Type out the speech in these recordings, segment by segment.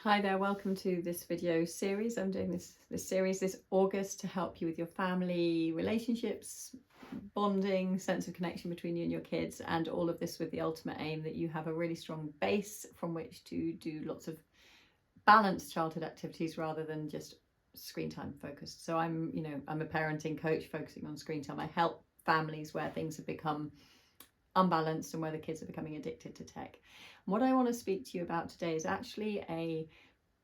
Hi there, welcome to this video series. I'm doing this series this August to help you with your family relationships, bonding, sense of connection between you and your kids, and all of this with the ultimate aim that you have a really strong base from which to do lots of balanced childhood activities rather than just screen time focused. So I'm a parenting coach focusing on screen time. I help families where things have become unbalanced and where the kids are becoming addicted to tech. And what I want to speak to you about today is actually a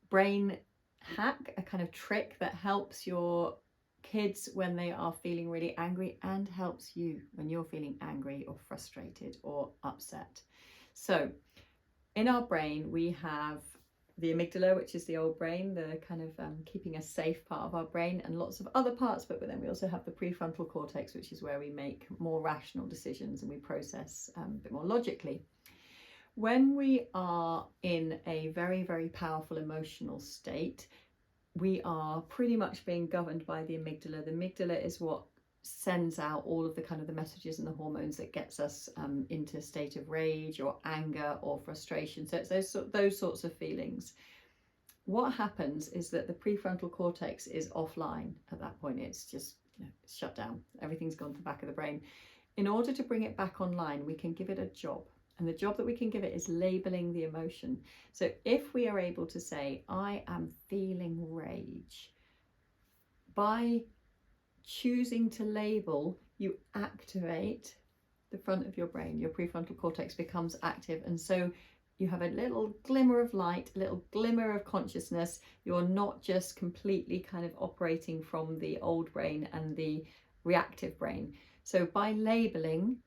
brain hack, a kind of trick that helps your kids when they are feeling really angry and helps you when you're feeling angry or frustrated or upset. So in our brain we have the amygdala, which is the old brain, the kind of keeping us safe part of our brain, and lots of other parts, but then we also have the prefrontal cortex, which is where we make more rational decisions and we process a bit more logically. When we are in a very, very powerful emotional state, we are pretty much being governed by the amygdala. The amygdala is what sends out all of the kind of the messages and the hormones that gets us into a state of rage or anger or frustration. So it's those sorts of feelings. What happens is that the prefrontal cortex is offline at that point. It's just it's shut down. Everything's gone to the back of the brain. In order to bring it back online, we can give it a job. And the job that we can give it is labeling the emotion. So if we are able to say, I am feeling rage, by choosing to label, you activate the front of your brain. Your prefrontal cortex becomes active, and so you have a little glimmer of light, a little glimmer of consciousness. You're not just completely kind of operating from the old brain and the reactive brain. So by labeling,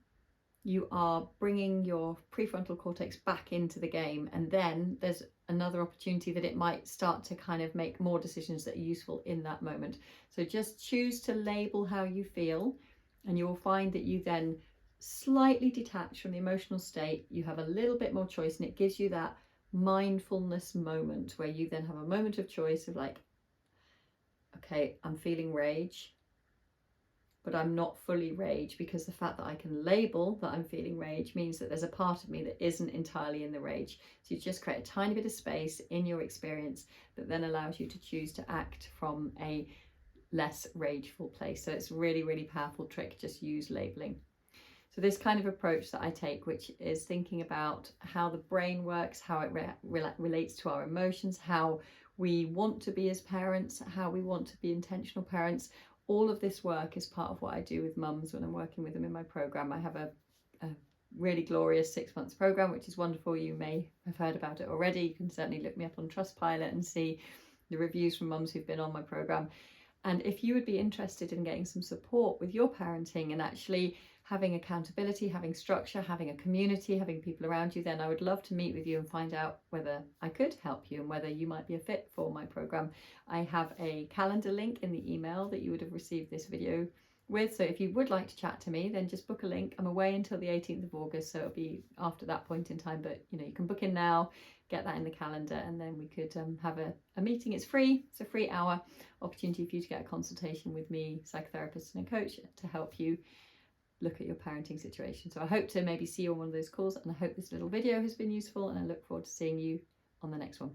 you are bringing your prefrontal cortex back into the game, and then there's another opportunity that it might start to kind of make more decisions that are useful in that moment. So just choose to label how you feel, and you will find that you then slightly detach from the emotional state. You have a little bit more choice, and it gives you that mindfulness moment where you then have a moment of choice of like, okay, I'm feeling rage, but I'm not fully rage, because the fact that I can label that I'm feeling rage means that there's a part of me that isn't entirely in the rage. So you just create a tiny bit of space in your experience that then allows you to choose to act from a less rageful place. So it's really, really powerful trick. Just use labeling. So this kind of approach that I take, which is thinking about how the brain works, how it relates to our emotions, how we want to be as parents, how we want to be intentional parents. All of this work is part of what I do with mums when I'm working with them in my program. I have a really glorious 6 months program, which is wonderful. You may have heard about it already. You can certainly look me up on Trustpilot and see the reviews from mums who've been on my program. And if you would be interested in getting some support with your parenting and actually having accountability, having structure, having a community, having people around you, then I would love to meet with you and find out whether I could help you and whether you might be a fit for my program. I have a calendar link in the email that you would have received this video with. So if you would like to chat to me, then just book a link. I'm away until the 18th of August, so it'll be after that point in time, but you can book in now, get that in the calendar, and then we could have a meeting. It's free. It's a free hour opportunity for you to get a consultation with me, psychotherapist and a coach, to help you look at your parenting situation. So I hope to maybe see you on one of those calls, and I hope this little video has been useful, and I look forward to seeing you on the next one.